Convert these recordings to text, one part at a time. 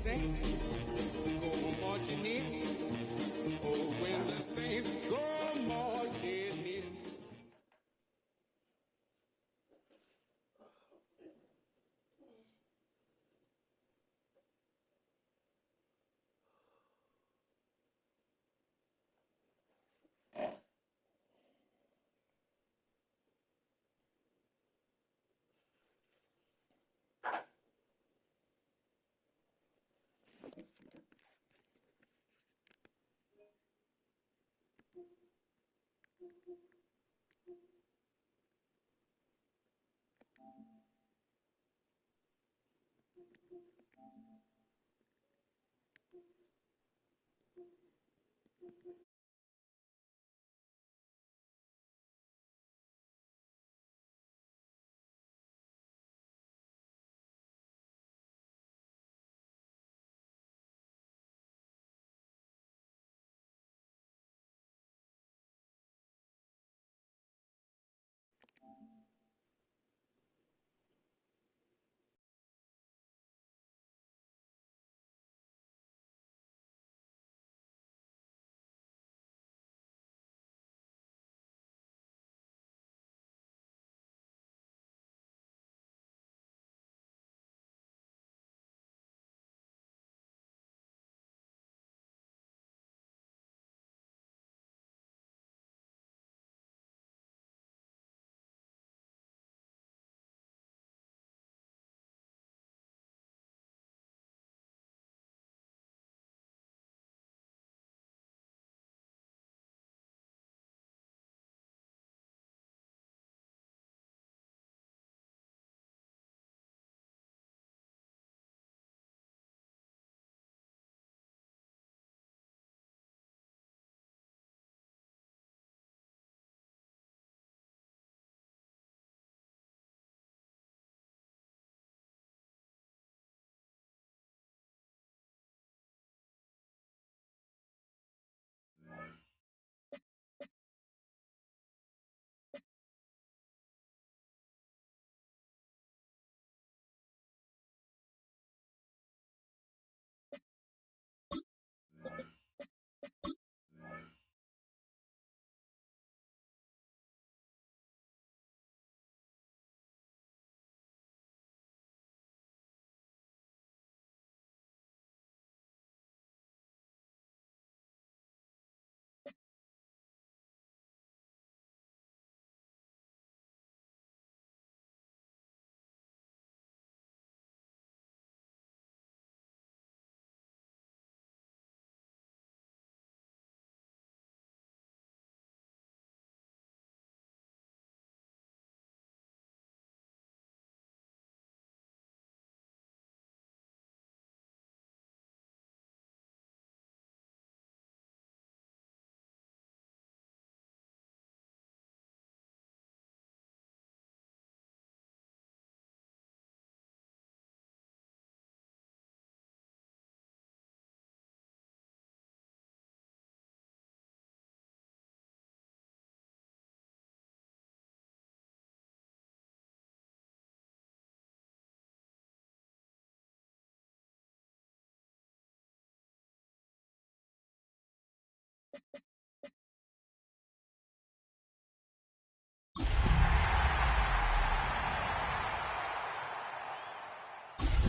saints go marching in, oh, when the saints go marching in.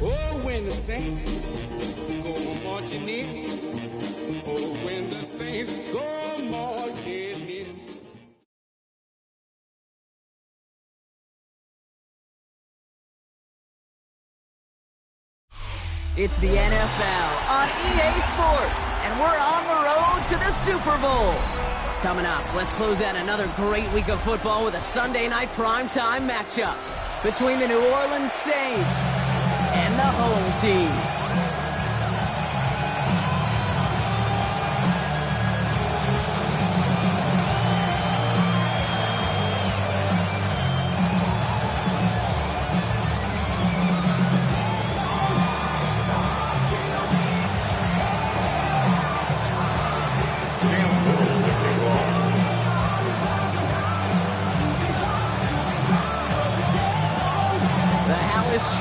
Oh, when the saints go marching in, oh, when the saints go marching in. It's the NFL on EA Sports, and we're on the road to the Super Bowl. Coming up, let's close out another great week of football with a Sunday night primetime matchup between the New Orleans Saints and the home team.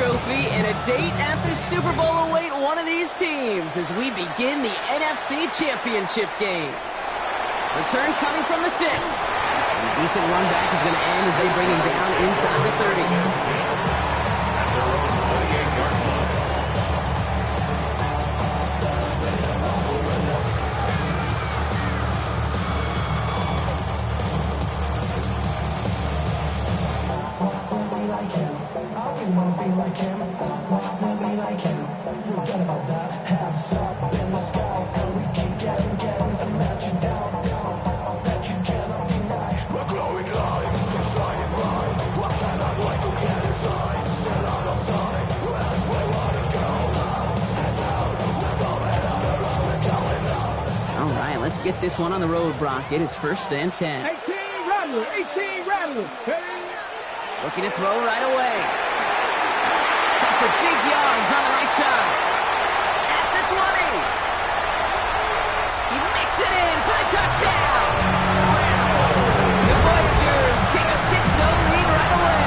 trophy and a date at the Super Bowl await one of these teams as we begin the NFC Championship game. Return coming from the 6. And a decent run back is going to end as they bring him down inside the 30. Forget about that. Hands up in the sky, and we keep getting and let you down, that you cannot deny. We're glowing light, we're shining bright. I cannot wait to get inside, still out of sight. Where we wanna go, and down, we're going out, we're going out. All right, let's get this one on the road, Brock. It is 1st and 10. 18 Rattler. Hey. Looking to throw right away. For big yards on the right side. At the 20. He makes it in for the touchdown. The Voyagers take a 6-0 lead right away.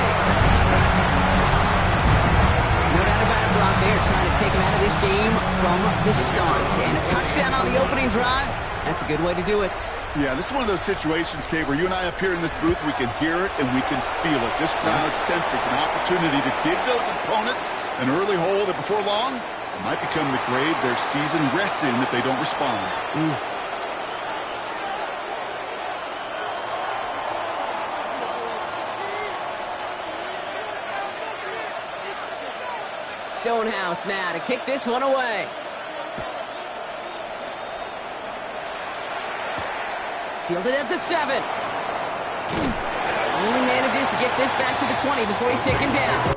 No doubt about it, Brock. They are trying to take him out of this game from the start. And a touchdown on the opening drive, that's a good way to do it. Yeah, this is one of those situations, Kate, where you and I up here in this booth, we can hear it and we can feel it. This crowd senses an opportunity to dig those opponents an early hole that before long might become the grave their season rests in if they don't respond. Stonehouse now to kick this one away. Fielded at the 7. Only manages to get this back to the 20 before he's taken down.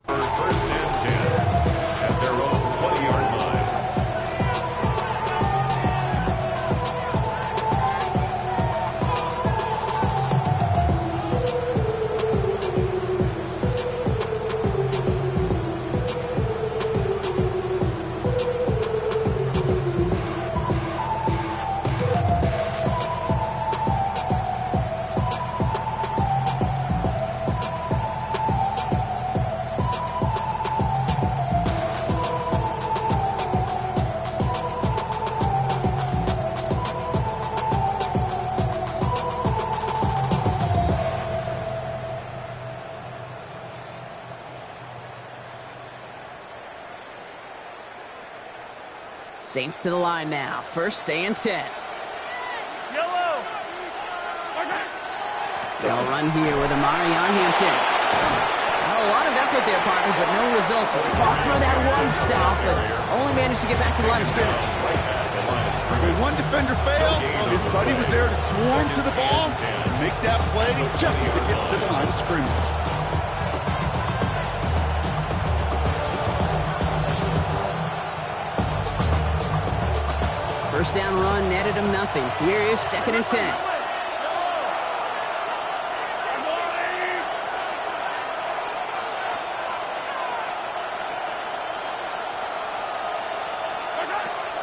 First and 10 at their own 20-yard line. Saints to the line now. 1st and 10. They'll run here with Amari on Hampton. A lot of effort there, partner, but no results. He fought through that one stop, but only managed to get back to the line of scrimmage. When one defender failed, his buddy was there to swarm to the ball and make that play just as it gets to the line of scrimmage. First down run netted him nothing. Here is 2nd and 10.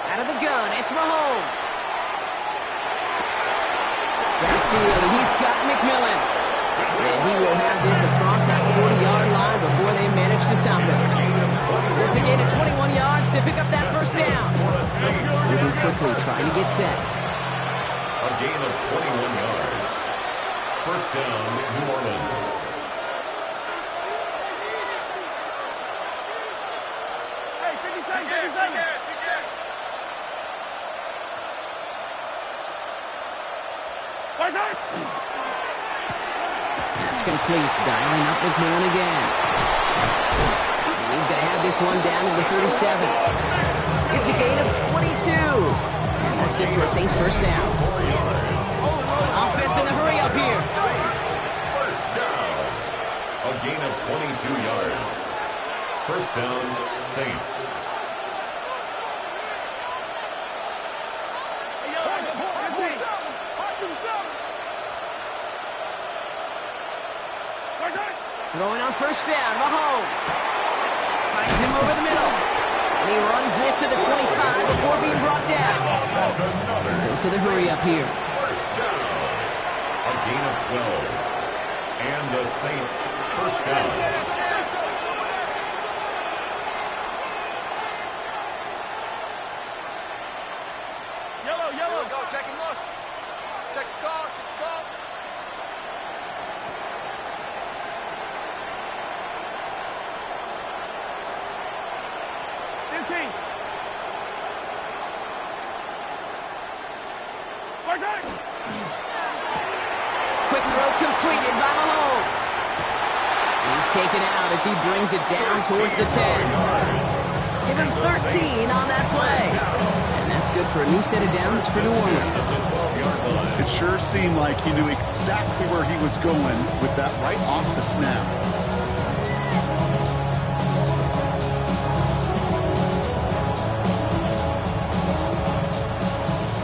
Out of the gun, it's Mahomes. Downfield, he's got McMillan. And he will have this across that 40-yard line before they manage to stop it. It's a gain of 21 yards to pick up that first down. Moving quickly, trying to get set. A gain of 21 yards. First down, New Orleans. Hey, 50 seconds. That's complete. Dialing up McMillan again. And he's going to have this one down to the 37. It's a gain of 22. And that's good for a Saints first down. Offense in the hurry up here. First down. A gain of 22 yards. First down, Saints. Throwing on first down, Mahomes. Finds him over the middle. And he runs this to the 25 before being brought down. Dose of the hurry up here. First down. A gain of 12. And the Saints first down. Yellow. Go, check and look. Check the call. 15. Quick throw completed by Mahomes. He's taken out as he brings it down towards the 10. Give him 13 on that play. And that's good for a new set of downs for New Orleans. It sure seemed like he knew exactly where he was going with that right off the snap.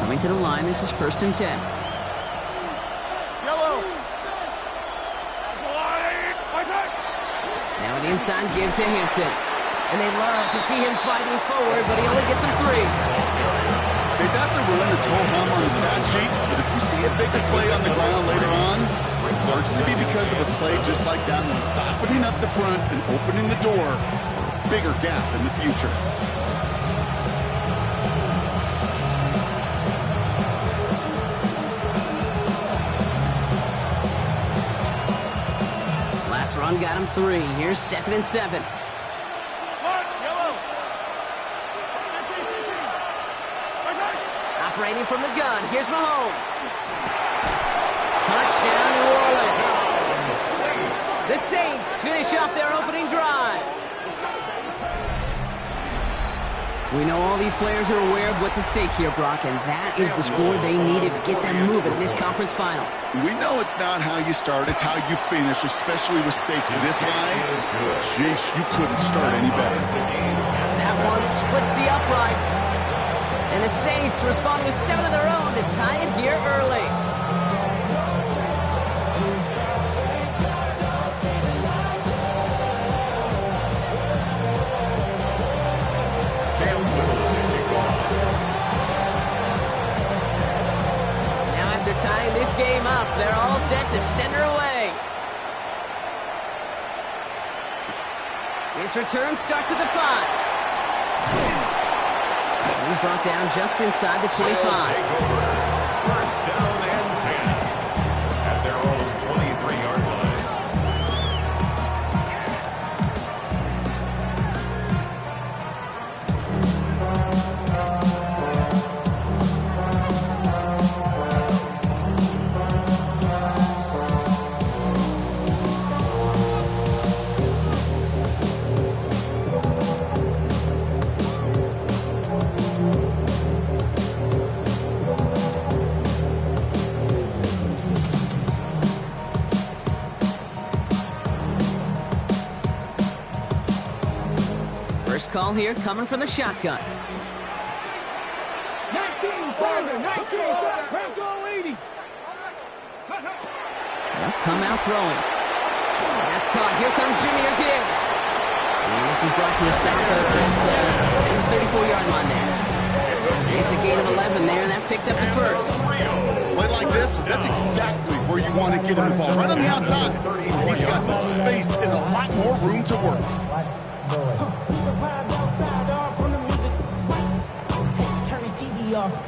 Coming to the line, this is 1st and 10. Yellow. Now an inside give to Hampton. And they love to see him fighting forward, but he only gets him 3. Okay, that's a run that's ho-hum on the stat sheet, but if you see a bigger play on the ground later on, it's largely to be because of a play just like that one, softening up the front and opening the door for a bigger gap in the future. Last run got him 3. Here's 2nd and 7. Operating from the gun, here's Mahomes. Touchdown, New Orleans. The Saints finish off their opening drive. We know all these players are aware of what's at stake here, Brock, and that is the score they needed to get them moving in this conference final. We know it's not how you start, it's how you finish, especially with stakes this high. Jeez, you couldn't start any better. That one splits the uprights. And the Saints respond with 7 of their own to tie it here early. Now after tying this game up, they're all set to send her away. This return starts at the 5. He's brought down just inside the 25. First down and 10 at their own 23-yard line. First call here coming from the shotgun. 19 further, 19, go 80. They'll come out throwing. That's caught. Here comes Jahmyr Gibbs. And this is brought to a stop at the 34-yard line there. It's a gain of 11 there, and that picks up the first. Play like this, that's exactly where you want to get him the ball, right on the outside. He's got the space and a lot more room to work.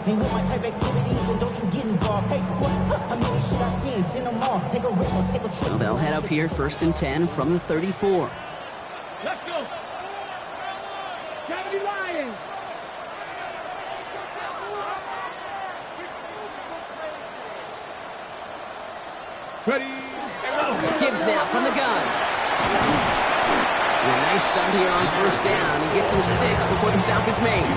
Ain't with my type activities, then don't you get involved. Hey, what? How many should I see? Send them all. Take a risk or take a trip. So they'll head up here 1st and 10 from the 34. Let's go. 70 Lions. Ready. Gibbs now from the gun. And a nice sub here on first down. He gets him 6 before the stop is made.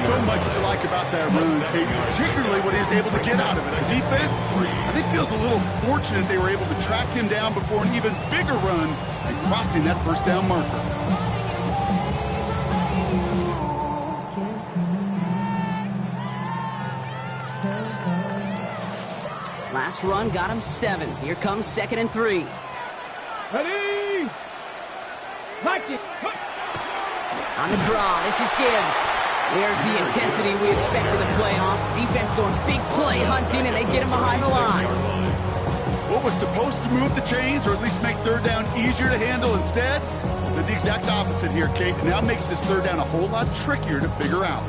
So much to like about that run, Kate, particularly what he was able to get out of it. The defense, I think, feels a little fortunate they were able to track him down before an even bigger run and crossing that first down marker. Last run got him 7. Here comes 2nd and 3. Ready? Like it. On the draw, this is Gibbs. There's the intensity we expect in the playoffs. Defense going big play hunting, and they get him behind the line. What was supposed to move the chains, or at least make third down easier to handle instead, did the exact opposite here, Kate. It now makes this third down a whole lot trickier to figure out.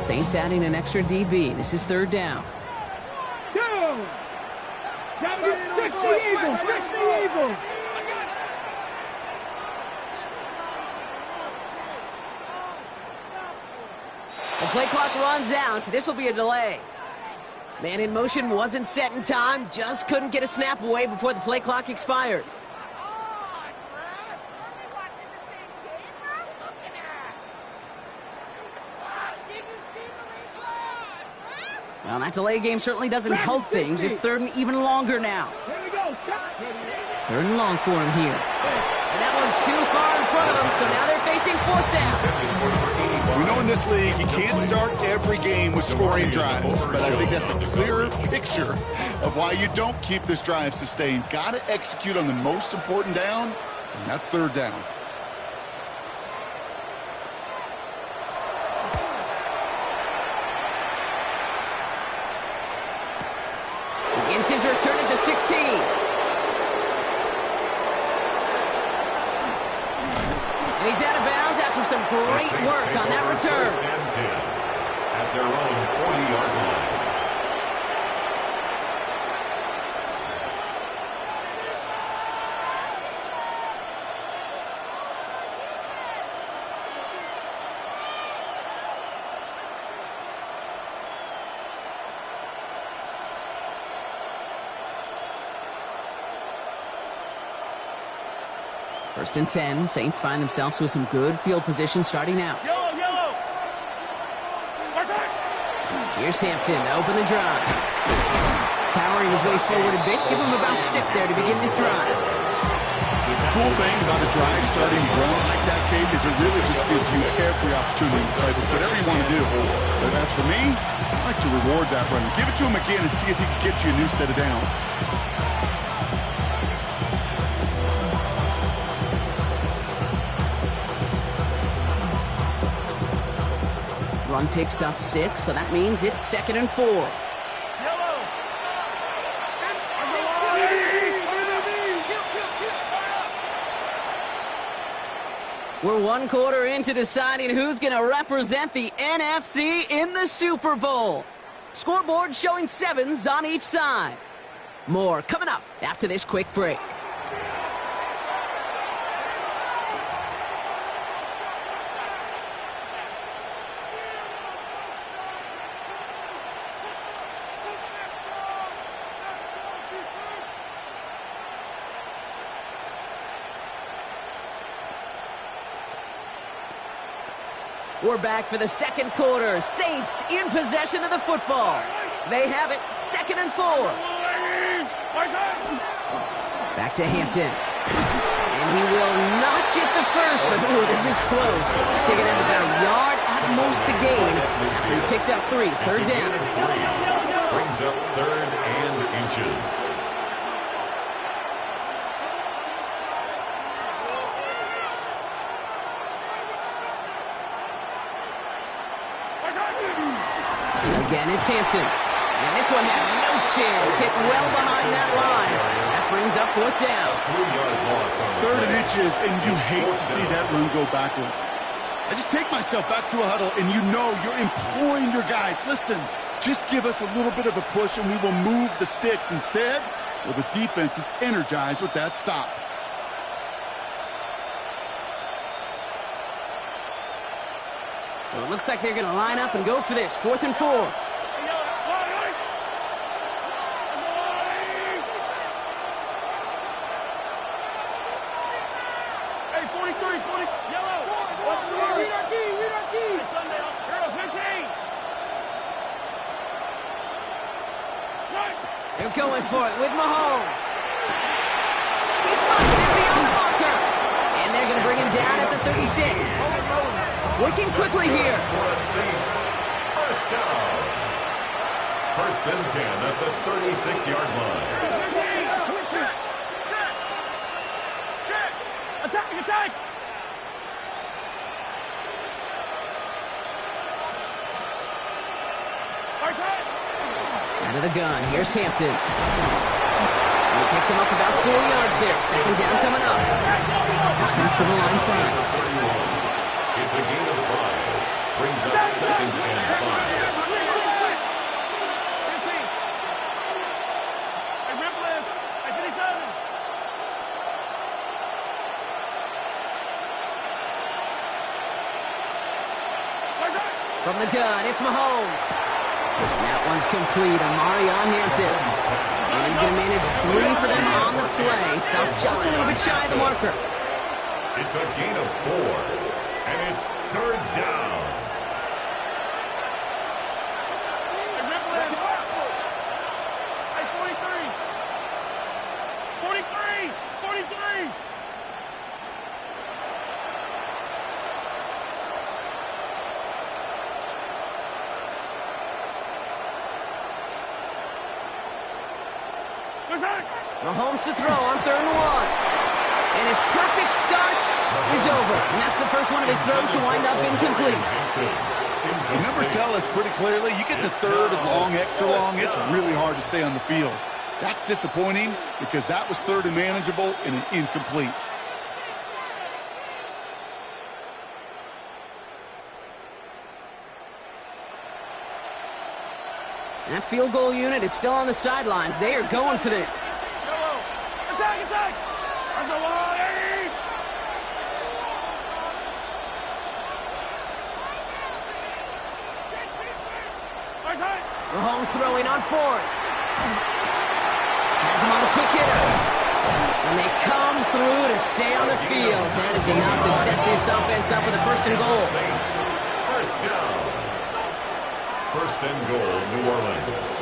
Saints adding an extra DB. This is third down. Go! Gotta get stretch the eagle! Stretch the eagle! The play clock runs out. This will be a delay. Man in motion wasn't set in time. Just couldn't get a snap away before the play clock expired. Well, that delay game certainly doesn't help things. It's third and even longer now. Here we go. Stop. Third and long for him here. And that one's too far in front of him, so now they're facing fourth down. We know in this league you can't start every game with scoring drives, but I think that's a clearer picture of why you don't keep this drive sustained. Got to execute on the most important down, and that's third down. Begins his return at the 16. And he's out of bounds after some great work on that return. First and 10 at their own 40-yard line. First and 10. Saints find themselves with some good field position starting out. Yellow, yellow. Here's Hampton to open the drive. Powering his way forward a bit. Give him about 6 there to begin this drive. The cool thing about a drive starting run like that, Kate, is it really just gives you every opportunity to play with whatever you want to do. But as for me, I like to reward that run. Give it to him again and see if he can get you a new set of downs. Run picks up 6, so that means it's 2nd and 4. We're 1 quarter into deciding who's going to represent the NFC in the Super Bowl. Scoreboard showing 7s on each side. More coming up after this quick break. We're back for the second quarter. Saints in possession of the football. They have it, 2nd and 4. Back to Hampton. And he will not get the first, but ooh, this is close. Looks like they're going to have about a yard at most to gain after he picked up 3. Third down. Brings up 3rd and inches. Again, it's Hampton. And this one had no chance. Hit well behind that line. That brings up 4th down. 3-yard loss on the 3rd and play. inches, and you hate to see that run go backwards. I just take myself back to a huddle, and you know you're imploring your guys, listen, just give us a little bit of a push, and we will move the sticks. Instead, well, the defense is energized with that stop. So it looks like they're going to line up and go for this. 4th and 4. Hey, 43, 40, yellow. Read our key, read our key. Girls, 15. They're going for it with Mahomes. the 36. Working quickly here. For a Saints first down. First and 10 at the 36-yard line. Attack, attack! Out of the gun. Here's Hampton. He picks him up about 4 yards there. Second down coming up. Offensive line first. It's a gain of 5. Brings up second and 5. From the gun, it's Mahomes. And that one's complete. Amari on Hampton. And he's going to manage 3 for them on the play. Stopped just a little bit shy of the marker. It's a gain of 4. And it's third down. Mahomes to throw on 3rd and 1. And his perfect start is over. And that's the first one of his throws to wind up incomplete. The numbers tell us pretty clearly, you get to 3rd and long, extra long, it's really hard to stay on the field. That's disappointing because that was 3rd and manageable and an incomplete. And that field goal unit is still on the sidelines. They are going for this. Attack, attack! Mahomes throwing on 4th. Has him on the quick hitter. And they come through to stay on the field. That is enough to set this offense up with a 1st and goal. Saints first down. 1st and goal, New Orleans.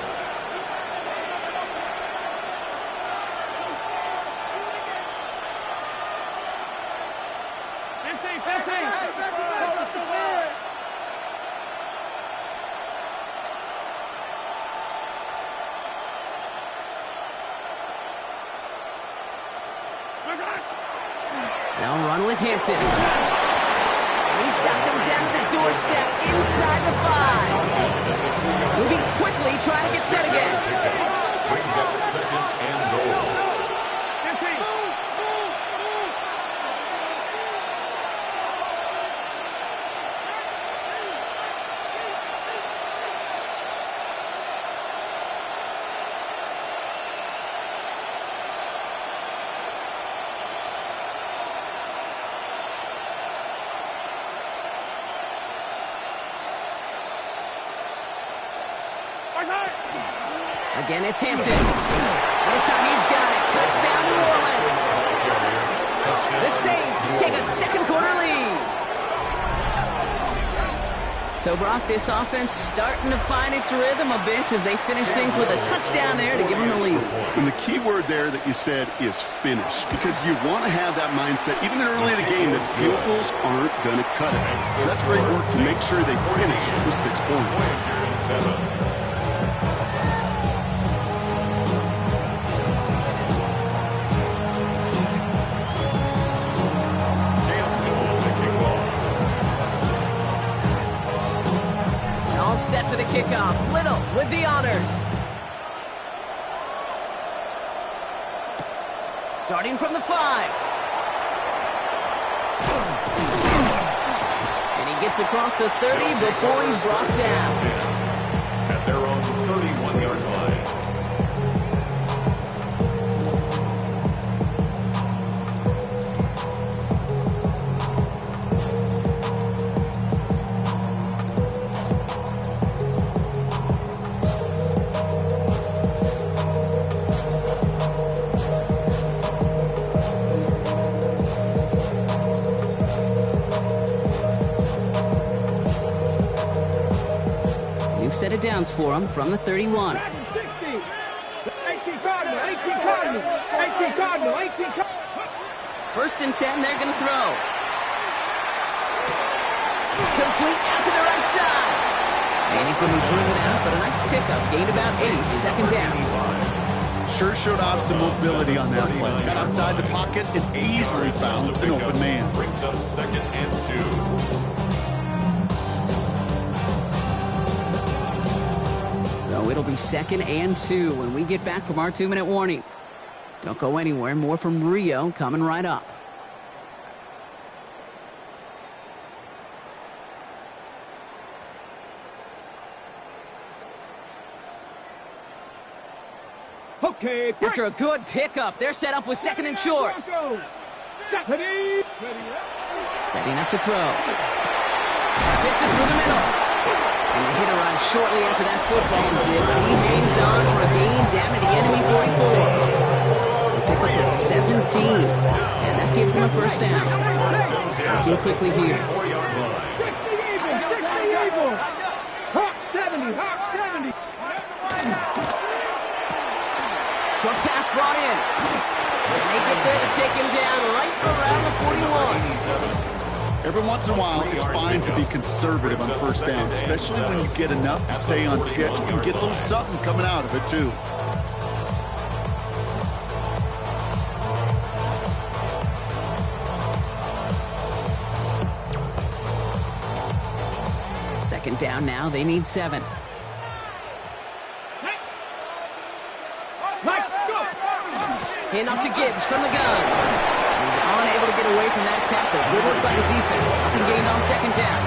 They'll run with Hampton. He's got them down to the doorstep inside the 5. Moving quickly, trying to get set again. Brings up 2nd and goal. Again, it's Hampton. This time he's got it. Touchdown, New Orleans. The Saints take a second-quarter lead. So, Brock, this offense starting to find its rhythm a bit as they finish things with a touchdown there to give them the lead. And the key word there that you said is finish, because you want to have that mindset, even early in the game, that field goals aren't going to cut it. So that's great work to make sure they finish with 6 points. 7. Set for the kickoff. Little with the honors. Starting from the 5. And he gets across the 30 before he's brought down. At their own 31-yard line. Set of downs for him from the 31. 18 Cardinal, 18 Cardinal, 18 Cardinal, 18 Cardinal. 1st and 10, they're going to throw. Complete out to the right side. And he's going to be driven out, but a nice pickup. Gained about 8, second down. Sure showed off some mobility on that play. Got outside the pocket and easily found an open man. Brings up 2nd and 2. So it'll be 2nd and 2 when we get back from our 2-minute warning. Don't go anywhere. More from Rio coming right up. Okay, After a good pickup, they're set up with 2nd and short. Setting Setting up to throw. Fits it through the middle. And the hit arrives shortly after that football dip. He hangs on for a gain down to the enemy 44. They pick up at 17. And that gives him a first down. Looking quickly here. 70. Short pass brought in. And they get there to take him down right around the 41. Every once in a while, it's fine to be conservative on first down, especially when you get enough to stay on schedule. You get a little something coming out of it, too. Second down now. They need 7. Hand off to Gibbs from the gun. He's unable to get away from that tackle. Good work by the defense. Up and gained on 2nd down.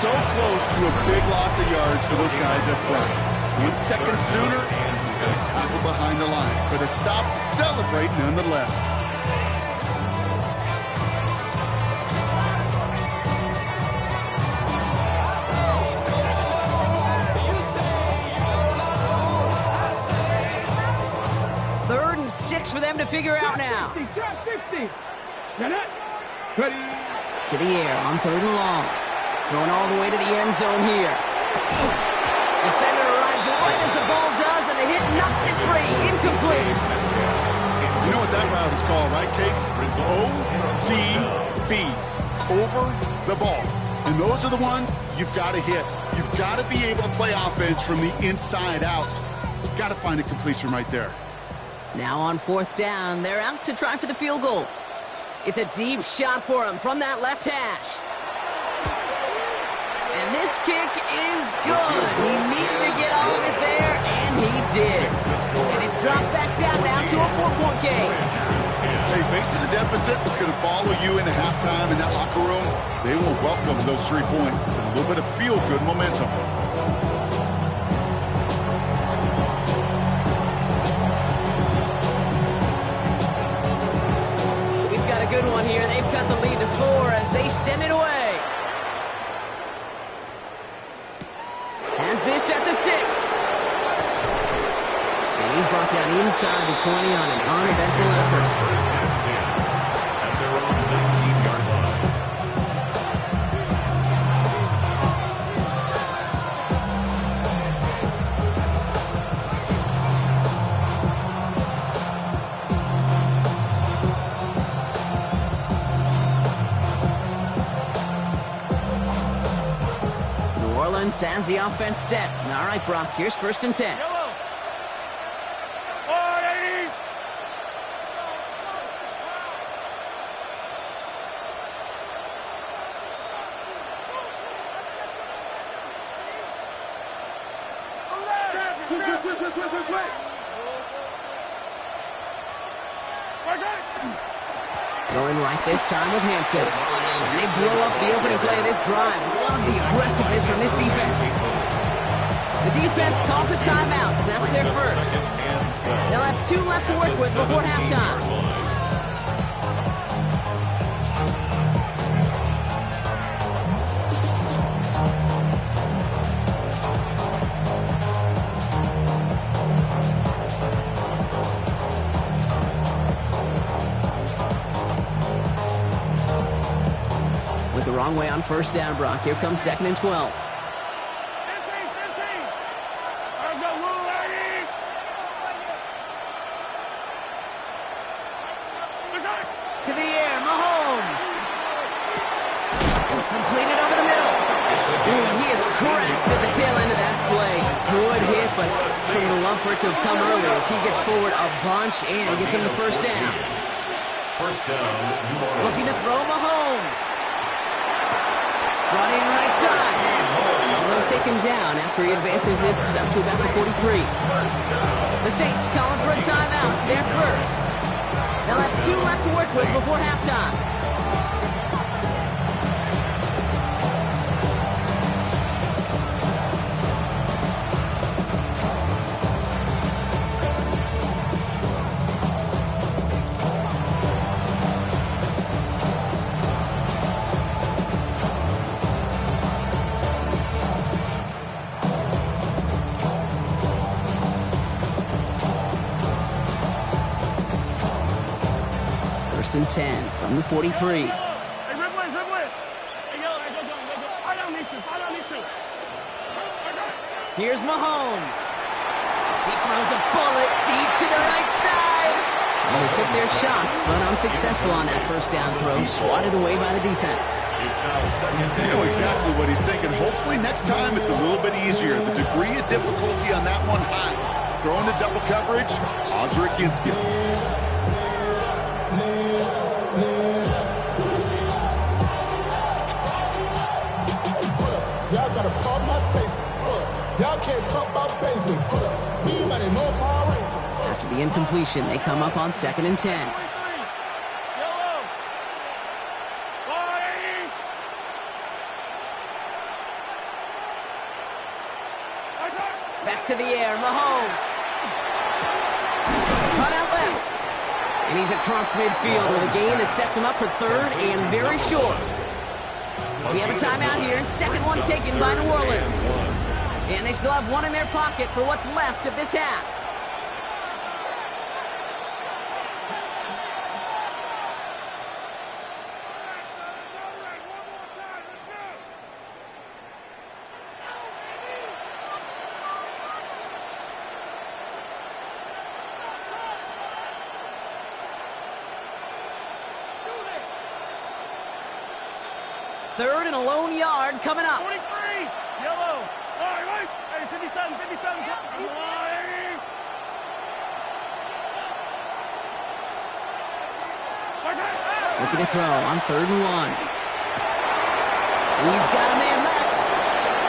So close to a big loss of yards for those guys up front. 1 second sooner, and he's got a tackle behind the line. But a stop to celebrate nonetheless. For them to figure out now. 50. To the air on 3rd and long. Going all the way to the end zone here. Defender arrives right as the ball does, and the hit knocks it free. Incomplete. You know what that route is called, right, Kate? ODB. Over the ball. And those are the ones you've got to hit. You've got to be able to play offense from the inside out. You've got to find a completion right there. Now on 4th down, they're out to try for the field goal. It's a deep shot for him from that left hash. And this kick is good. He needed to get all of it there, and he did. And it's dropped back down now to a 4-point game. Hey, facing a deficit that's going to follow you into halftime in that locker room, they will welcome those 3 points and a little bit of feel-good momentum. Good one here. They've cut the lead to 4 as they send it away. Has this at the 6. And he's brought down inside the 20 on an uneventful effort. First and 10 at their own 19-yard line. Has the offense set. All right, Brock, here's 1st and 10. Going right this time with Hampton. And they blow up the opening play of this drive. Love the aggressiveness from this defense. The defense calls a timeout. That's their first. They'll have 2 left to work with before halftime. The wrong way on 1st down, Brock. Here comes 2nd and 12. To the air, Mahomes. Clean it over the middle. Ooh, and he is cracked at the tail end of that play. Good hit, but from the lump for it to have come earlier as he gets forward a bunch and gets him the first down. First down, Looking to throw Mahomes. Running right side. And they'll take him down after he advances this up to about the 43. The Saints calling for a timeout. They're first. They'll have 2 left to work with before halftime. First and 10 from the 43. Hey, rip away. Hey, yo, go. I don't need to. Here's Mahomes. He throws a bullet deep to the right side. Well, they took their shots, but unsuccessful on that first down throw. Swatted away by the defense. it's now second You know exactly what he's thinking. Hopefully next time it's a little bit easier. The degree of difficulty on that one high. Throwing to double coverage, odds are against you. Y'all gotta pump my taste. Y'all can't talk about basic. Anybody know Power Rangers? After the incompletion, they come up on 2nd and 10. Yellow. Flying. Back to the air, Mahomes. Cut out left. And he's across midfield with a gain that sets him up for 3rd and very short. We have a timeout here. Second one taken by New Orleans. And they still have one in their pocket for what's left of this half. Third and a lone yard coming up. 43. Yellow. All right. Hey, 57. Flying. Looking to throw on 3rd and 1. He's got a man left.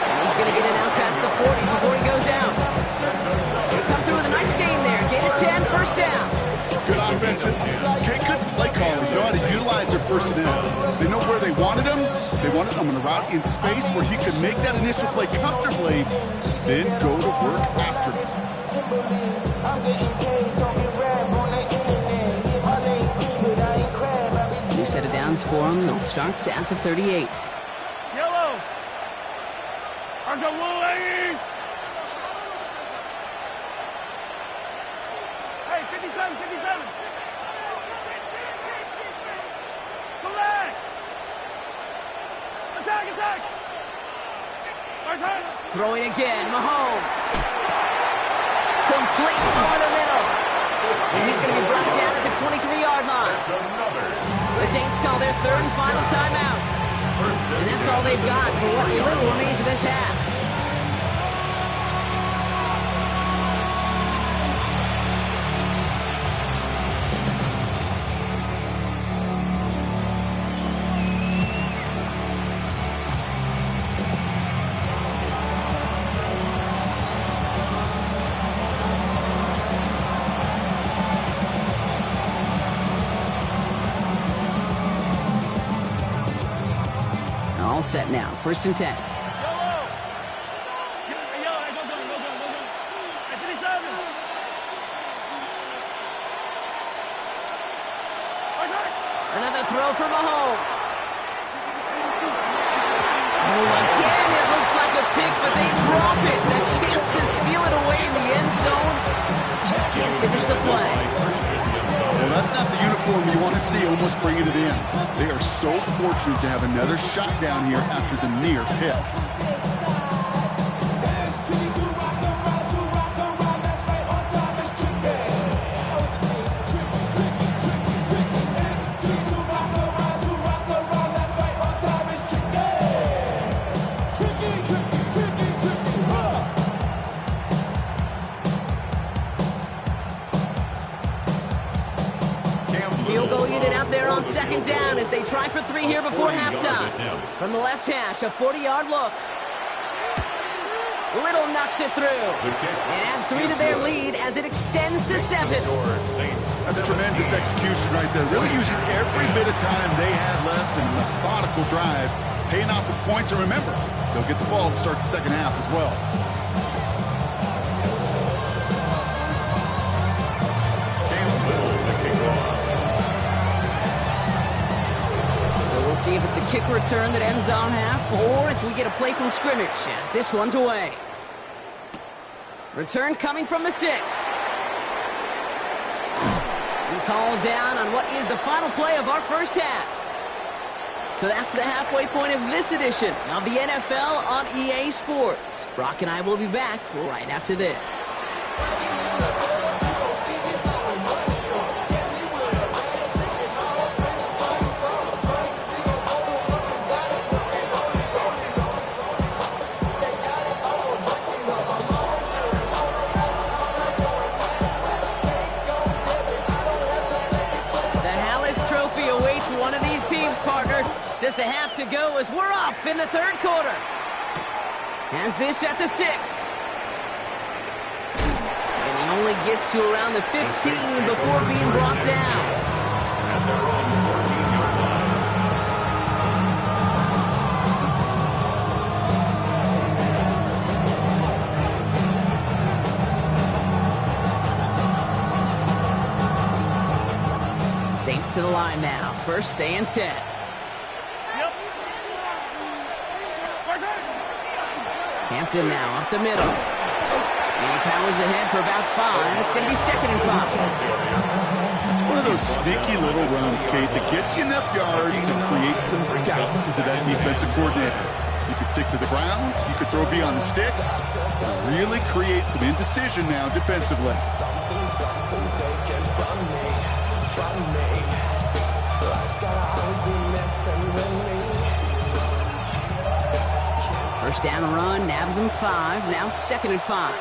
And he's going to get it out past the 40 before he goes out. They come through with a nice gain there. Gain of 10, first down. Good offenses. Okay, good play callers know how to utilize their personnel. They know where they wanted him. They wanted him on a route in space where he could make that initial play comfortably, then go to work after it. New set of downs for him. They'll start at the 38. Yellow. I'm the Wolverine. Hey, 57. Collect. Attack. Throwing again, Mahomes. Complete over the middle. And he's going to be brought down at the 23-yard line. The Saints call their 3rd and final timeout. And that's all they've got for what little remains of this half. All set now. 1st and 10. Yellow. Go. Hey, 57. Another throw for Mahomes. Oh, again, it looks like a pick, but they drop it. A chance to steal it away in the end zone. Just can't finish the play. Well, that's not the uniform you want to see almost bringing it in. They are so fortunate to have another shot down here after the near pick. field goal unit out there on second down as they try for 3 here before 40-yard halftime. attempt. From the left hash, a 40-yard look. Little knocks it through. And add 3 to their lead as it extends to 7. That's tremendous execution right there. Really using every bit of time they had left in a methodical drive. Paying off with points. And remember, they'll get the ball to start the second half as well. So we'll see if it's a kick return that ends on half or if we get a play from scrimmage as this one's away. Return coming from the 6. He's hauled down on what is the final play of our first half. So that's the halfway point of this edition of the NFL on EA Sports. Brock and I will be back right after this. One of these teams, partner. Just a half to go as we're off in the third quarter. Has this at the 6. And he only gets to around the 15 before being brought down. And they're on the 14-yard line. Saints to the line now. First and 10. Hampton now up the middle. And he powers ahead for about 5. It's going to be 2nd and 5. It's one of those sneaky little runs, Kate, that gets you enough yards to create some doubt into that defensive coordinator. You could stick to the ground. You could throw beyond the sticks. Really create some indecision now defensively. Something's taken from me. Life's gotta always be messing with me. First down and run, nabs him 5. Now 2nd and 5.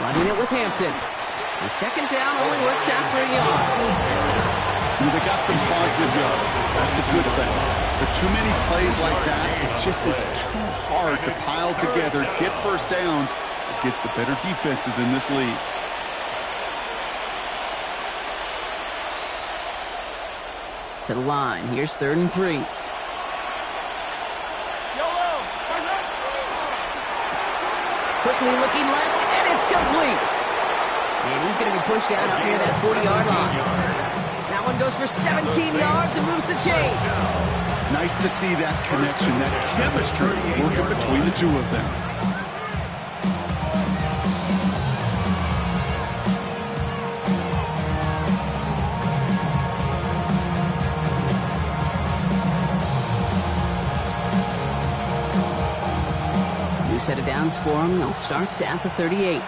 Running it with Hampton. And 2nd down only works out for a yard. They got some positive yards. That's a good thing. But too many plays like that, it just is too hard to pile together, get first downs. It gets the better defenses in this league. To the line. Here's 3rd and 3. Quickly looking left, and it's complete. And he's going to be pushed out up near that 40-yard line. That one goes for 17 yards and moves the chains. Nice to see that connection, that chemistry working between the two of them. New set of downs for him. They'll start at the 38.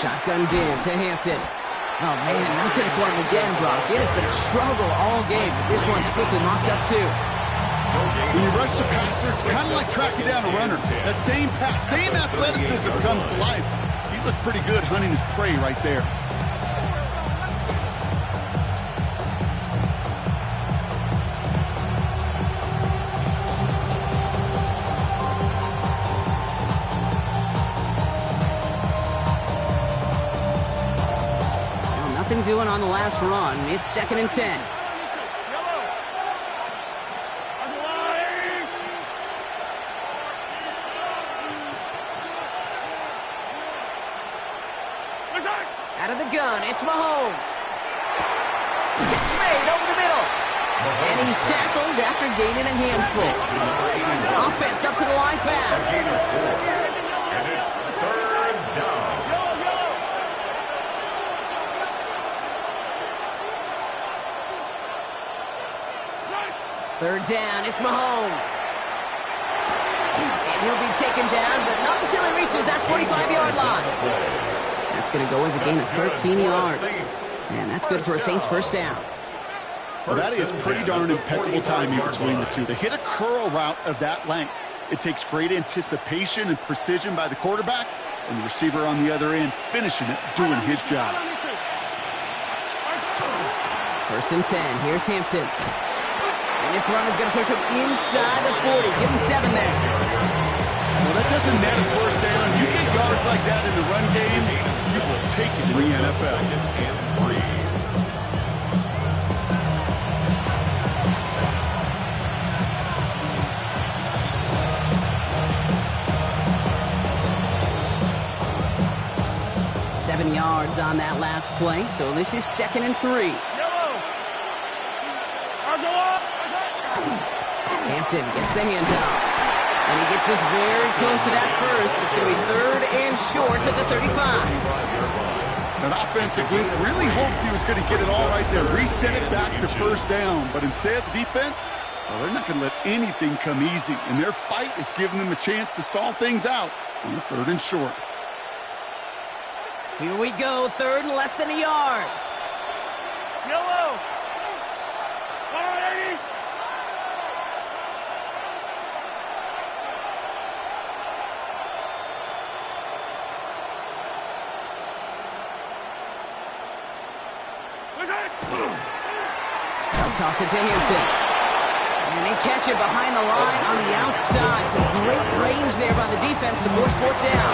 Shotgun deal to Hampton. Oh, man, nothing for him again, Brock. It has been a struggle all game as this one's quickly mocked up, too. When you rush the passer, it's kind of like tracking down a runner. That same pass, same athleticism comes to life. He looked pretty good hunting his prey right there. Nothing doing on the last run. It's 2nd and 10. Out of the gun, it's Mahomes. Catch made over the middle. And he's tackled after gaining a handful. Offense up to the line fast. And it's 3rd down. 3rd down, it's Mahomes. And he'll be taken down, but not until he reaches that 45-yard line. That's going to go as a gain of 13 yards. And that's good for a Saints first down. Well, that is pretty darn impeccable timing between the two. To hit a curl route of that length, it takes great anticipation and precision by the quarterback, and the receiver on the other end finishing it, doing his job. 1st and 10. Here's Hampton. And this run is going to push him inside the 40. Give him 7 there. Well, that doesn't net a first down. You get yards like that in the run game, you will take it in the NFL. And 3. Yards on that last play, so this is 2nd and 3. Hampton gets the handoff, and he gets this very close to that first. It's going to be 3rd and short at the 35. An offensive group really hoped he was going to get it all right there, reset it back to first down, but instead the defense, well, they're not going to let anything come easy, and their fight is giving them a chance to stall things out on the 3rd and short. Here we go, 3rd and less than a yard. Yellow. 180. They'll toss it to Hampton. And they catch it behind the line on the outside. Some great range there by the defense to force 4th down.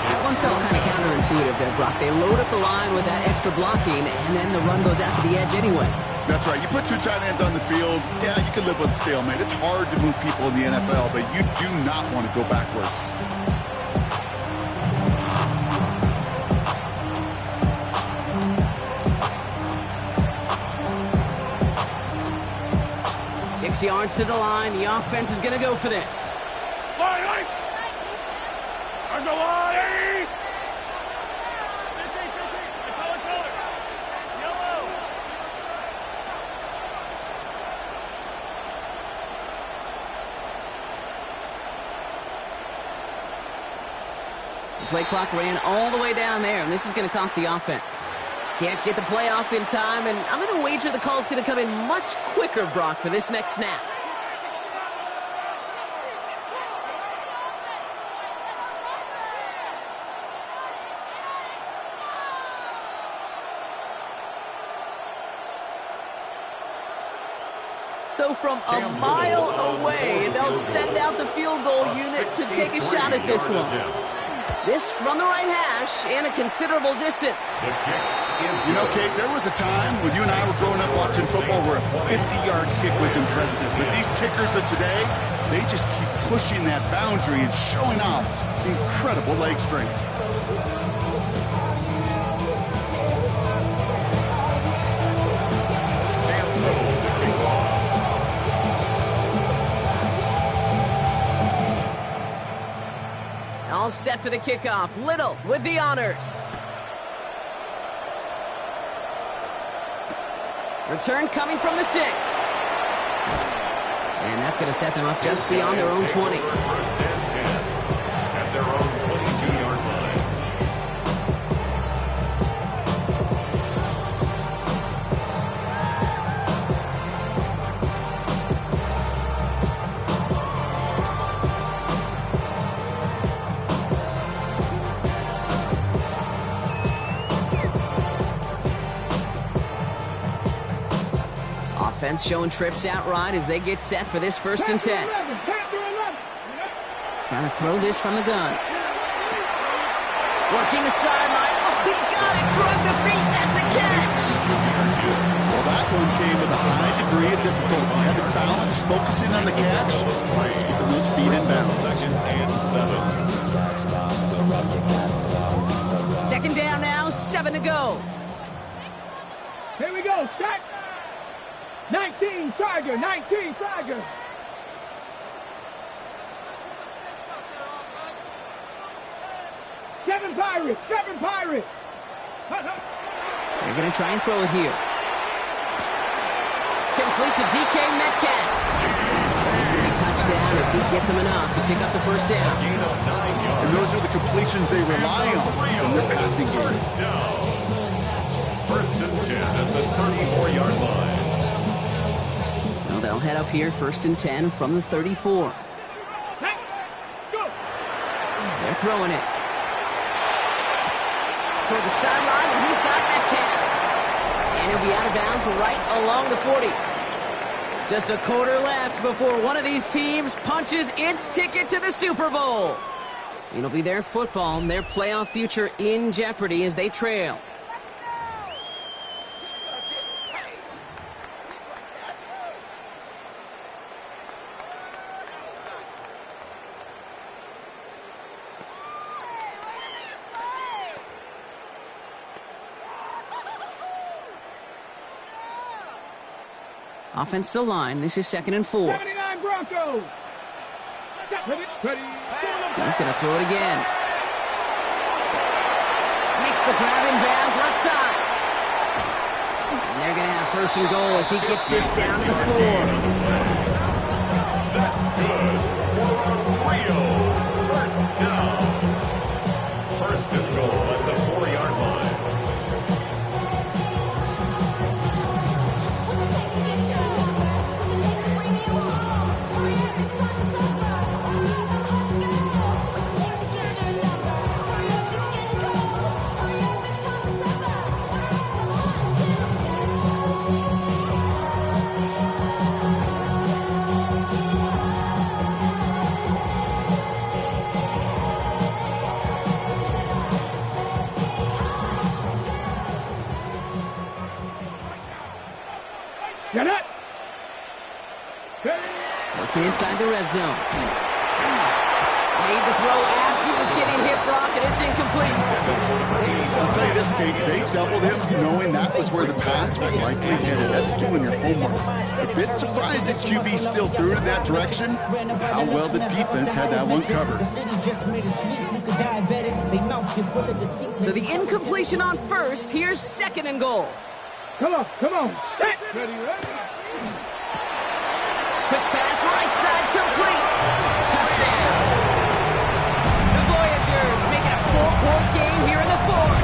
That one felt kind of counterintuitive there, Brock. They load up the line with that extra blocking, and then the run goes out to the edge anyway. That's right. You put 2 tight ends on the field, yeah, you can live with a stalemate. It's hard to move people in the NFL, but you do not want to go backwards. Six yards to the line. The offense is going to go for this. The play clock ran all the way down there, and this is going to cost the offense. Can't get the play off in time, and I'm going to wager the call is going to come in much quicker, Brock, for this next snap. So from a mile away, they'll send out the field goal unit to take a shot at this one. This from the right hash and a considerable distance. You know, Kate, there was a time when you and I were growing up watching football where a 50-yard kick was impressive. But these kickers of today, they just keep pushing that boundary and showing off incredible leg strength. All set for the kickoff. Little with the honors. Return coming from the 6. And that's going to set them up just beyond their own 20. First and 10 at their own 22-yard line. Offense showing trips out right as they get set for this 1st and 10. Trying to throw this from the gun. Working the sideline. Oh, he got it. Drug the feet. That's a catch. Well, that one came with a high degree of difficulty. Had the balance, focusing on the catch, keeping those feet in bounds. 2nd and 7. 2nd down now. 7 to go. Here we go. Start. 19 Charger. 19 Charger. Seven Pirates. They're going to try and throw it here. Complete to DK Metcalf. He's going to be touched first down as he gets him enough to pick up the first down. And those are the completions they rely on in their passing game. First down. First and 10 at the 34-yard line. So they'll head up here, first and 10 from the 34. They're throwing it toward the sideline, and he's got Metcalf. And he'll be out of bounds right along the 40. Just a quarter left before one of these teams punches its ticket to the Super Bowl. It'll be their football and their playoff future in jeopardy as they trail. Offensive line, this is 2nd and 4. 79 Broncos. Ready. He's going to throw it again. Makes the grab in bounds left side. And they're going to have first and goal as he gets this down to the 4. That's good for a real first down. First and goal at the 4-yard line. Get it. Working inside the red zone. Made the throw as he was getting hit, Brock, and it's incomplete. I'll tell you this, Kate, they doubled him knowing that was where the pass was likely headed. That's doing your homework. A bit surprised that QB still threw it in that direction, how well the defense had that one covered. So the incompletion on first, here's 2nd and goal. Come on. Set. Ready. Quick pass, right side, complete. Touchdown. The Voyagers make it a 4-point game here in the 4th.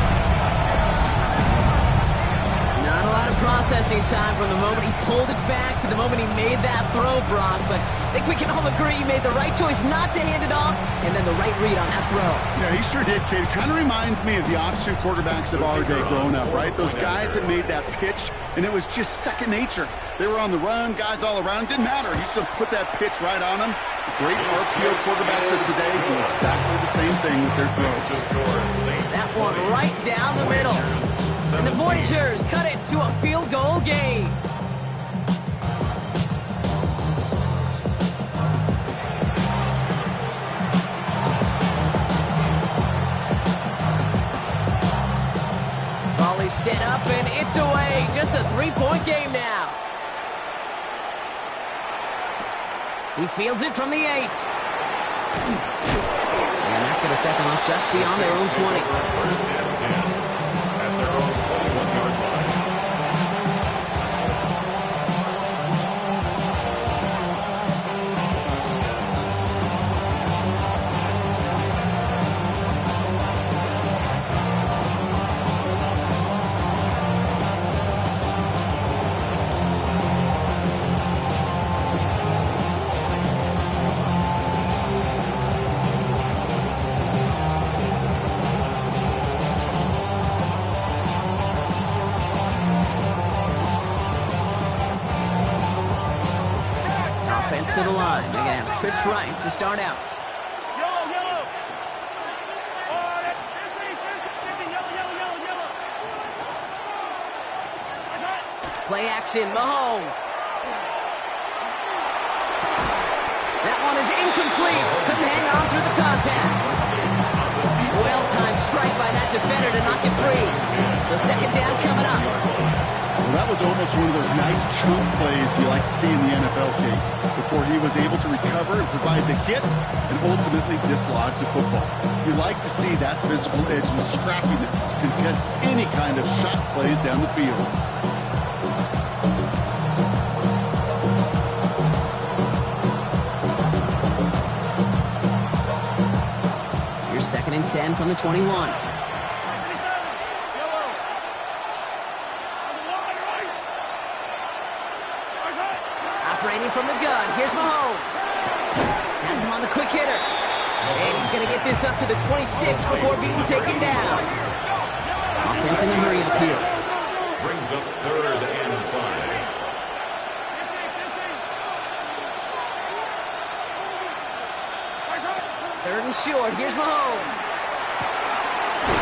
Not a lot of processing time from the moment he pulled it back to the moment he made that throw, Brock. But I think we can all agree he made the right choice not to hand it off, and then the right read on that throw. Yeah, he sure did, Kate. It kind of reminds me of the option quarterbacks of our day growing up, right? Those guys that made that pitch, and it was just second nature. They were on the run, guys all around. Didn't matter. He's going to put that pitch right on them. Great RPO quarterbacks of today do exactly the same thing with their throws. That one right down the middle. And the Voyagers cut it to a field goal game. Ball is set up and it's away. Just a 3-point game now. He fields it from the 8. And that's going to set them up just beyond their own 20. First and 10 at their own 21-yard line. To the line. They're going to have trips right to start out. Yellow. Oh, that's yellow. Play action, Mahomes. That one is incomplete. Couldn't hang on through the contact. Well-timed strike by that defender to knock it free. So 2nd down coming up. Well, that was almost one of those nice chunk plays you like to see in the NFL, Kate, before he was able to recover and provide the hit and ultimately dislodge the football. You like to see that physical edge and scrappiness to contest any kind of shot plays down the field. 2nd and 10 from the 21. Operating from the gun, here's Mahomes. Has him on the quick hitter. And he's going to get this up to the 26 before being taken down. Offense in the hurry up here. Brings up 3rd and 5. Third and short. Here's Mahomes.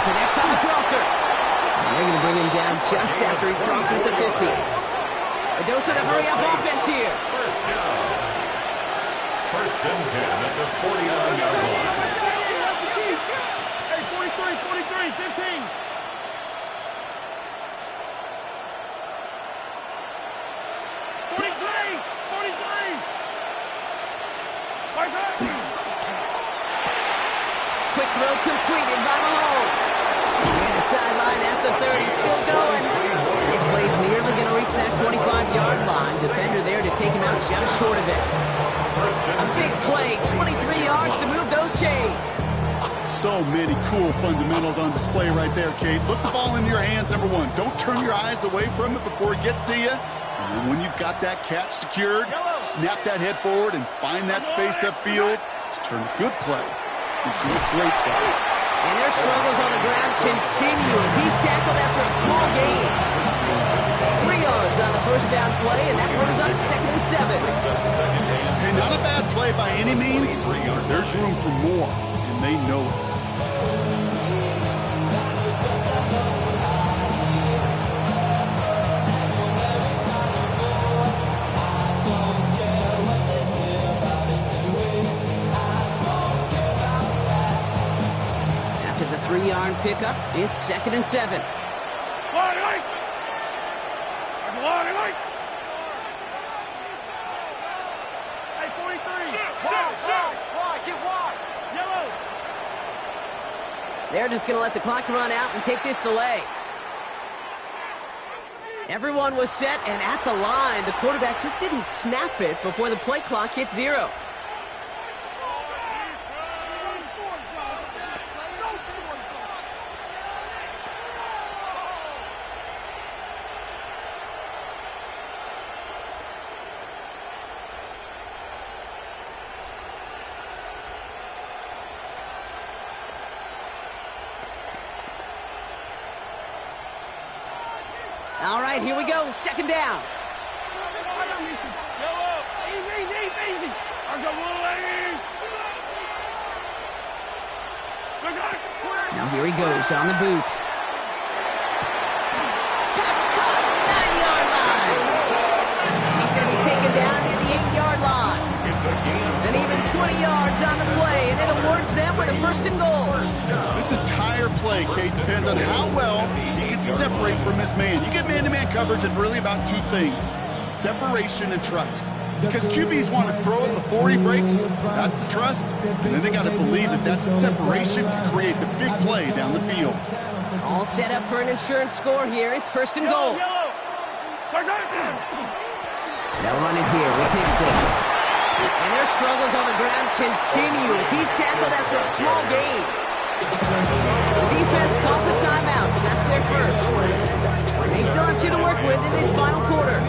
Connects on the crosser. And they're going to bring him down just after he crosses the 50. A dose of the hurry-up offense here. First down. 1st and 10 at the 49-yard line. Hey, 43, 15. 43. Quick throw completed by Mahomes. And the sideline at the 30, still going. This play's nearly going to reach that 25-yard line. Defender there to take him out just short of it. A big play, 23 yards to move those chains. So many cool fundamentals on display right there, Kate. Look the ball into your hands, number one. Don't turn your eyes away from it before it gets to you. And when you've got that catch secured, snap that head forward and find that space upfield to turn a good play into a great play. And their struggles on the ground continue as he's tackled after a small gain. 3 yards on the first down play, and that brings up 2nd and 7. Hey, not a bad play by any means, but there's room for more, and they know it. After the 3-yard pickup, it's 2nd and 7. Hey, 43. Wide, get wide. Yellow. They're just going to let the clock run out and take this delay. Everyone was set and at the line. The quarterback just didn't snap it before the play clock hit 0. All right, here we go. 2nd down. Easy. Now here he goes on the boot. Pass caught, 9-yard line. He's going to be taken down near the 8-yard line. And even 20 yards on the play, and it awards them with a 1st and goal. This entire play, Kate, depends on how well he can separate from his man. You get man-to-man coverage and really about 2 things, separation and trust. Because QBs want to throw it before he breaks, that's the trust, and then they got to believe that that separation can create the big play down the field. All set up for an insurance score here. It's 1st and goal. They'll run it here with Hinton. And their struggles on the ground continue as he's tackled after a small gain. The defense calls a timeout, so that's their first. They still have 2 to work with in this final quarter.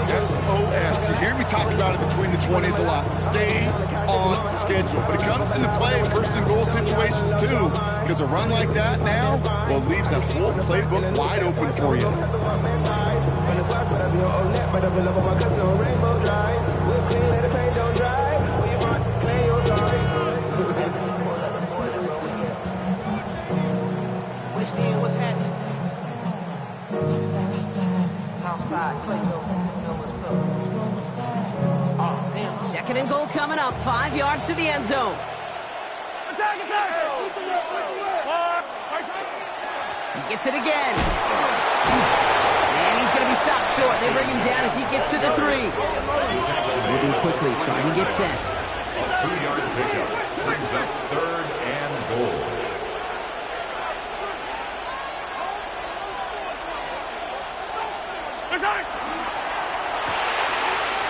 SOS. You hear me talk about it between the 20s a lot. Stay on schedule. But it comes into play in 1st and goal situations too. Because a run like that now, well, leaves that whole playbook wide open for you. What's happening? 2nd and goal coming up. 5 yards to the end zone. Attack! He gets it again. And he's going to be stopped short. They bring him down as he gets to the 3. Moving quickly, trying to get set. A 2-yard pickup brings up 3rd and goal.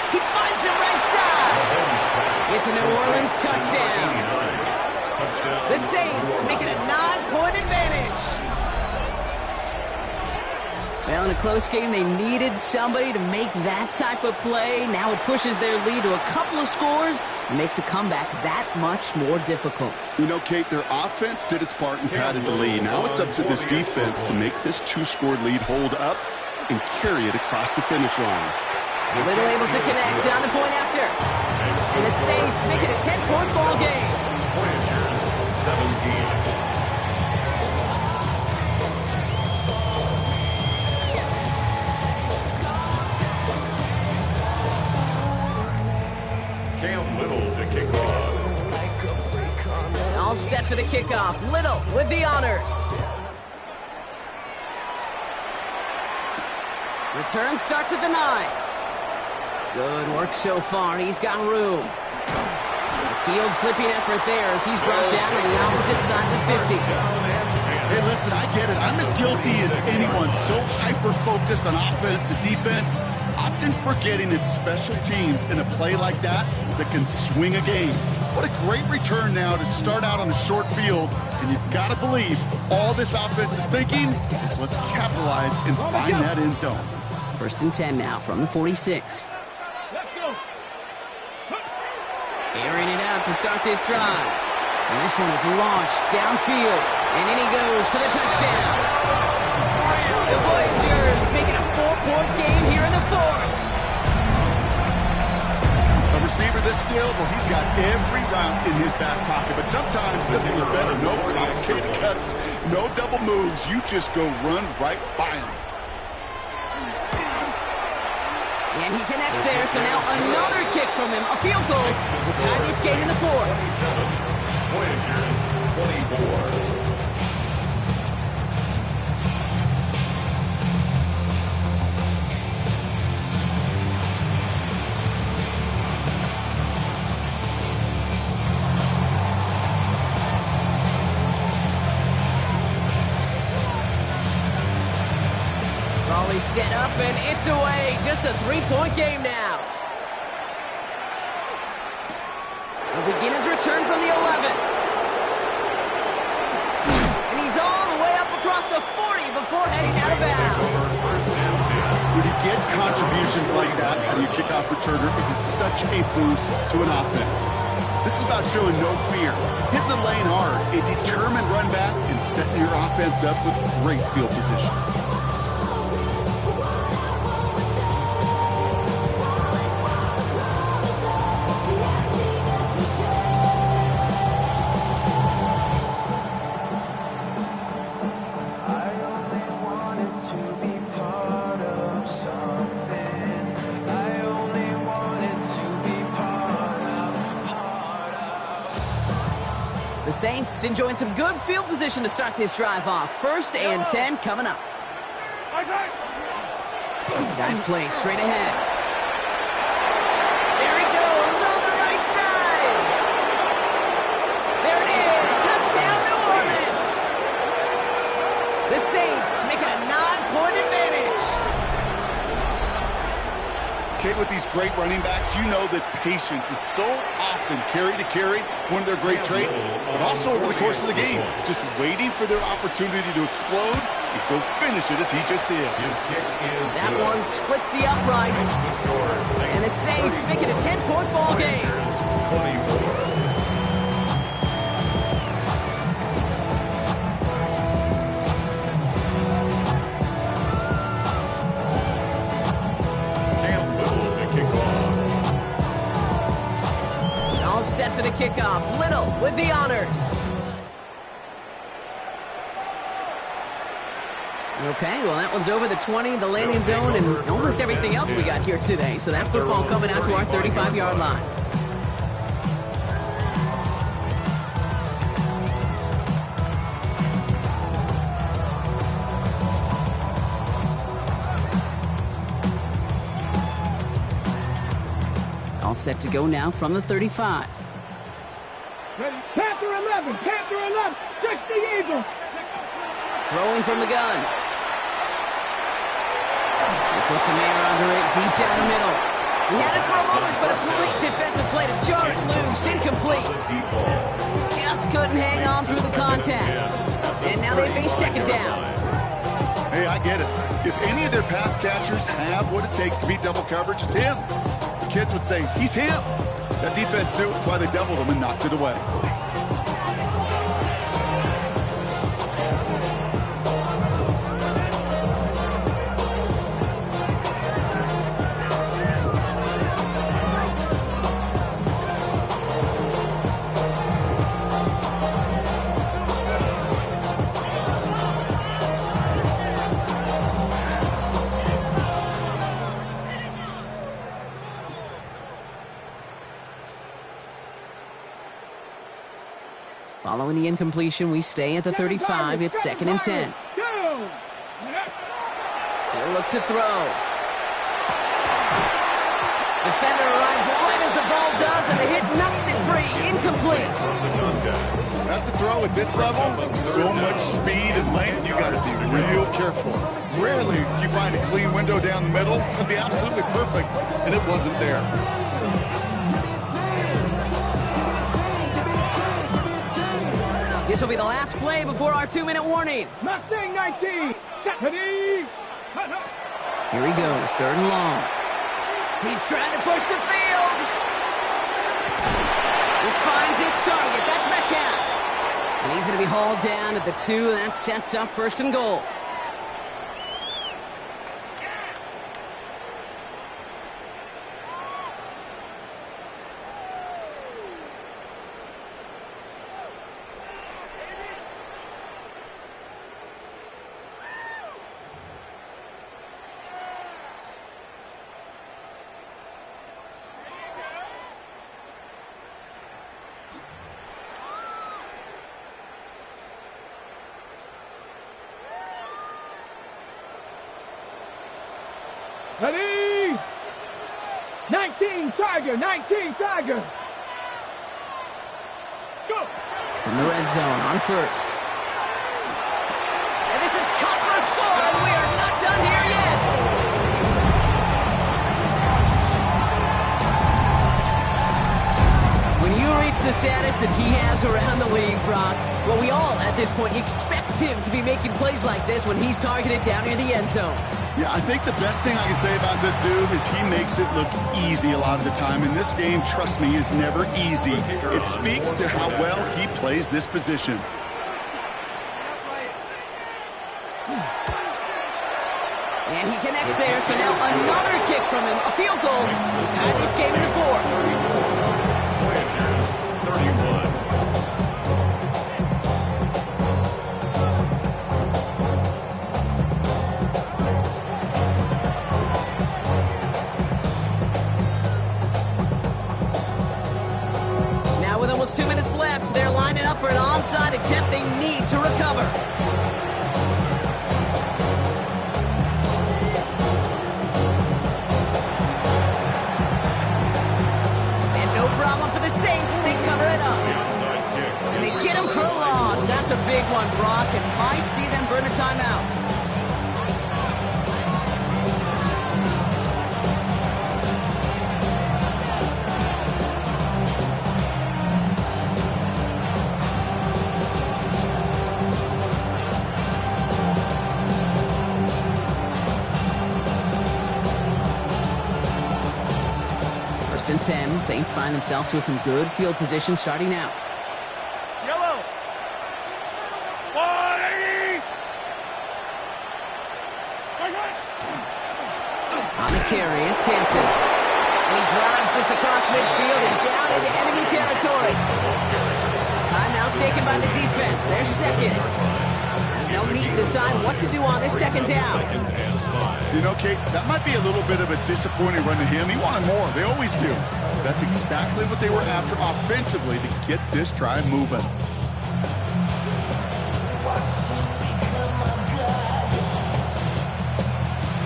He finds him right side. It's a New Orleans touchdown. Touchdown, The Saints make it a 9-point advantage. Well, in a close game, they needed somebody to make that type of play. Now it pushes their lead to a couple of scores and makes a comeback that much more difficult. You know, Kate, their offense did its part and padded the lead. Now it's up to this defense to make this 2-score lead hold up and carry it across the finish line. Little able to connect on the point after. And the Saints make it a 10-point ball game. Voyagers 17. Cam Little to kick off. All set for the kickoff. Little with the honors. Return starts at the 9. Good work so far. He's got room. Field flipping effort there as he's brought down to the opposite side of the 50. Hey, listen, I get it. I'm as guilty as anyone. So hyper-focused on offense and defense, often forgetting it's special teams in a play like that can swing a game. What a great return now to start out on a short field, and you've got to believe all this offense is thinking is let's capitalize and find that end zone. 1st and 10 now from the 46. Let's go. Airing it out to start this drive. And this one is launched downfield. And in he goes for the touchdown. The Voyagers make it a 4-point game here in the 4th. A receiver this skilled, well, he's got every route in his back pocket. But sometimes simple is better. No complicated cuts, no double moves. You just go run right by him. And he connects there, so now another kick from him. A field goal will tie this game in the 4th. Voyagers 24. Raleigh set up, and it's away. Just a 3-point game now. He'll begin his return from the 11. And he's all the way up across the 40 before heading out of bounds. When you get contributions like that out of your kickoff returner, it is such a boost to an offense. This is about showing no fear, hitting the lane hard, a determined run back, and setting your offense up with great field position. The Saints enjoying some good field position to start this drive off. 1st and 10 coming up. Dive play straight ahead. There he goes on the right side. There it is. Touchdown, New Orleans. The Saints making a 9-point advantage. Kate, with these great running backs, you know that patience is so often carry to carry, one of their great traits, but also over the course of the game, just waiting for their opportunity to explode and go finish it as he just did. That one splits the uprights, and the Saints make it a 10-point ball game. 24. Set for the kickoff. Little with the honors. Okay, well, that one's over the 20, the landing zone, and almost everything else we got here today. So that football coming out to our 35-yard line. All set to go now from the 35. Panther 11, Panther 11, 60 Eagle. Throwing from the gun. He puts a man under it, deep down the middle. He had it for a moment, but a complete defensive play to jar it loose, incomplete. just couldn't hang on through the contact. And now they face second down. Hey, I get it. If any of their pass catchers have what it takes to beat double coverage, it's him. The kids would say, he's him. That defense knew it's why they doubled him and knocked it away. Following the incompletion, we stay at the 35. It's 2nd and 10. He'll look to throw. Defender arrives right as the ball does, and the hit knocks it free. Incomplete. That's a throw at this level. So much speed and length, you got to be real careful. Rarely do you find a clean window down the middle. It could be absolutely perfect, and it wasn't there. This will be the last play before our 2-minute warning. Mustang 19. Here he goes, 3rd and long. He's trying to push the field. This finds its target. That's Metcalf. And he's going to be hauled down at the 2. That sets up 1st and goal. Ready? 19 Tiger, 19 Tiger. Go. In the red zone on 1st. And this is cut for a score, and we are not done here yet. When you reach the status that he has around the league, Brock, well, we all, at this point, expect him to be making plays like this when he's targeted down near the end zone. Yeah, I think the best thing I can say about this dude is he makes it look easy a lot of the time. And this game, trust me, is never easy. It speaks to how well he plays this position. And he connects there, so now another kick from him, a field goal to tie this game in the 4th. Voyagers, 31. With almost 2 minutes left, they're lining up for an onside attempt they need to recover. And no problem for the Saints. They cover it up. And they get him for a loss. That's a big one, Brock, and might see them burn a timeout. And 10. Saints find themselves with some good field position starting out. Yellow. 180. On the carry, it's Hampton. And he drives this across midfield and down into enemy territory. Timeout taken by the defense. They're second. As they'll meet and decide what to do on this 2nd down. You know, Kate, that might be a little bit of a disappointing run to him. He wanted more. They always do. That's exactly what they were after offensively to get this drive moving.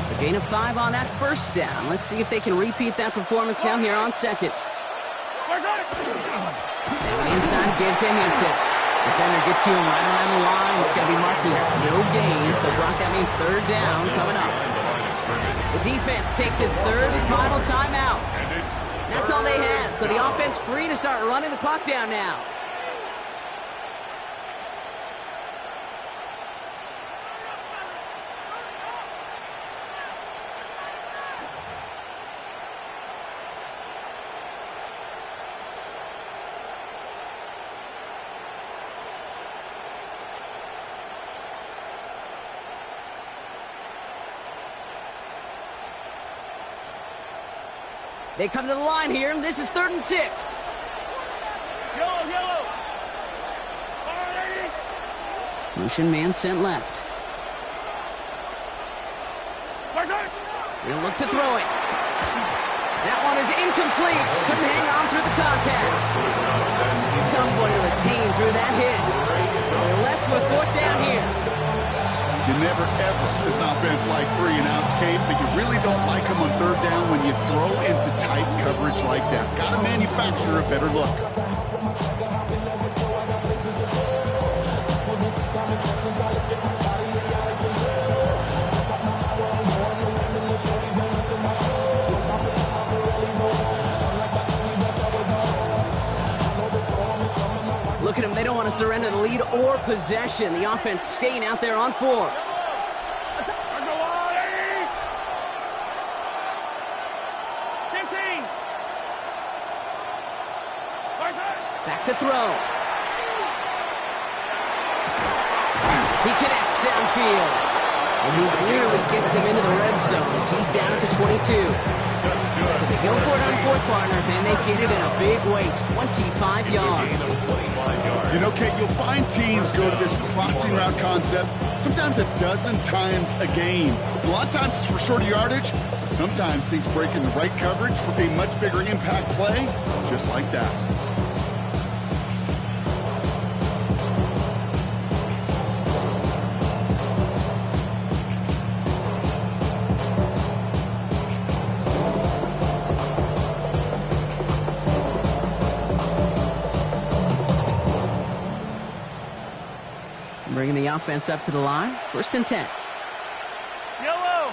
So gain of 5 on that 1st down. Let's see if they can repeat that performance now here on 2nd. And inside give to Hampton. Defender gets to him right around the line. It's going to be marked as no gain. So, Brock, that means 3rd down coming up. The defense takes its 3rd and final timeout. That's all they had. So the offense free to start running the clock down now. They come to the line here. This is 3rd and 6. Yellow, yellow. Motion man sent left. He'll look to throw it. That one is incomplete. Couldn't hang on through the contact. Tough one to retain through that hit. So they're left with 4th down here. You never, ever, as an offense, like 3-and-outs, Kate, but you really don't like them on 3rd down when you throw into tight coverage like that. Got to manufacture a better look. Look at them. They don't want to surrender the lead or possession. The offense staying out there on 4. 15. Back to throw. He connects downfield. And he nearly gets them into the red zone as he's down at the 22. So they go for it on 4th, partner, and they get it in a big way, 25 yards. You know, Kate, you'll find teams go to this crossing route concept sometimes a dozen times a game. A lot of times it's for shorter yardage, but sometimes things break in the right coverage for a much bigger impact play, just like that. Bringing the offense up to the line. 1st and 10. Yellow.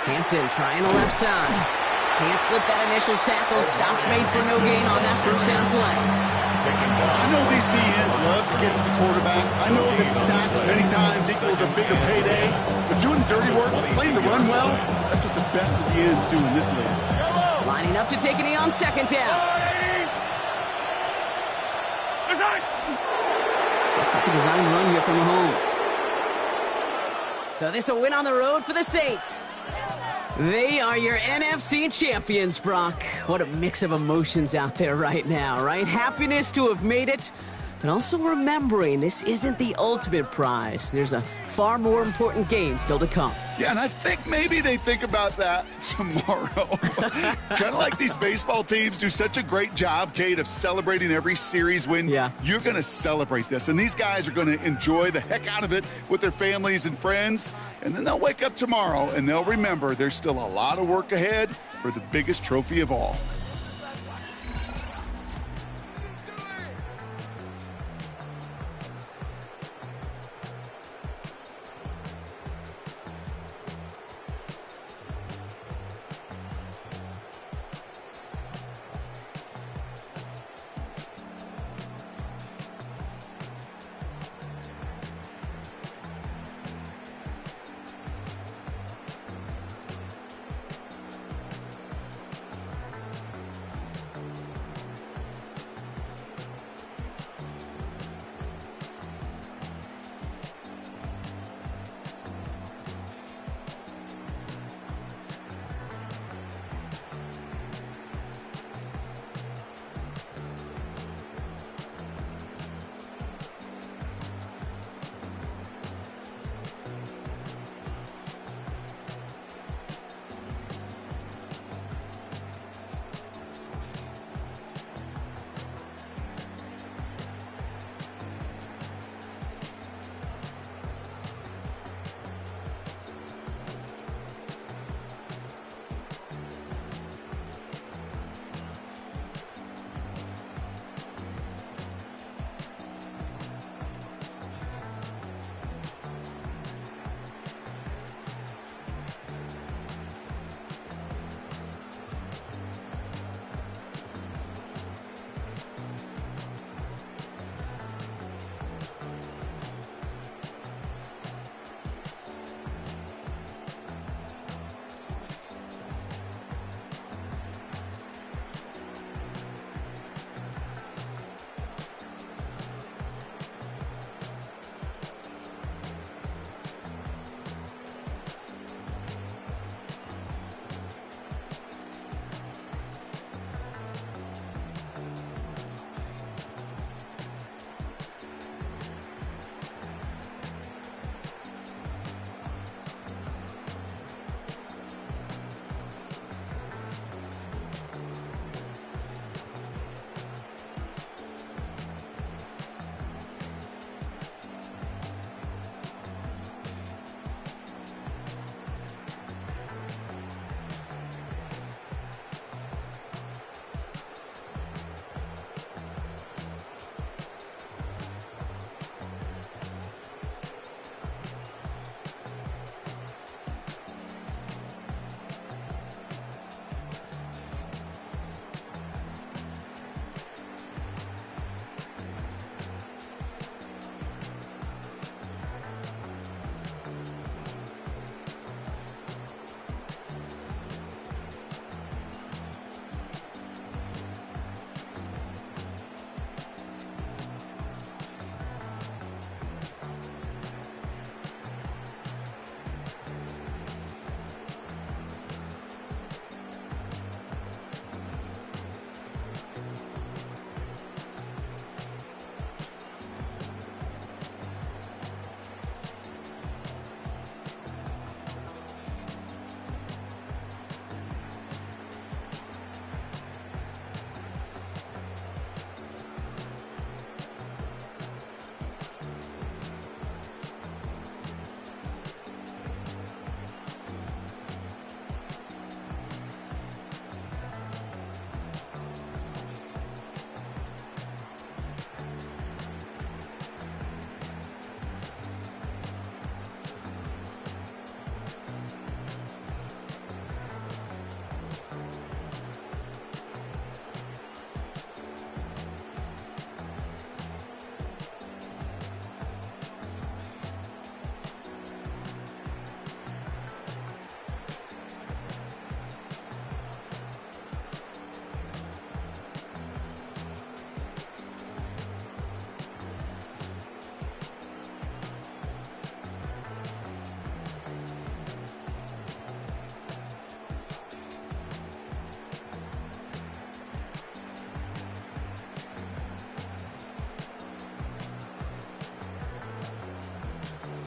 Hampton trying the left side. Can't slip that initial tackle. Stops made for no gain on that 1st down play. I know these DNs love to get to the quarterback. I know that sacks many times equals a bigger payday. But doing the dirty work, playing the run well, that's what the best of the ends do in this league. Lining up to take a knee on 2nd down. Looks like a design run here from Mahomes. So this a win on the road for the Saints. They are your NFC champions, Brock. What a mix of emotions out there right now, right? Happiness to have made it, but also remembering this isn't the ultimate prize. There's a far more important game still to come. Yeah, and I think maybe they think about that tomorrow. Kind of like these baseball teams do such a great job, Kate, of celebrating every series win. Yeah. You're going to celebrate this, and these guys are going to enjoy the heck out of it with their families and friends, and then they'll wake up tomorrow, and they'll remember there's still a lot of work ahead for the biggest trophy of all.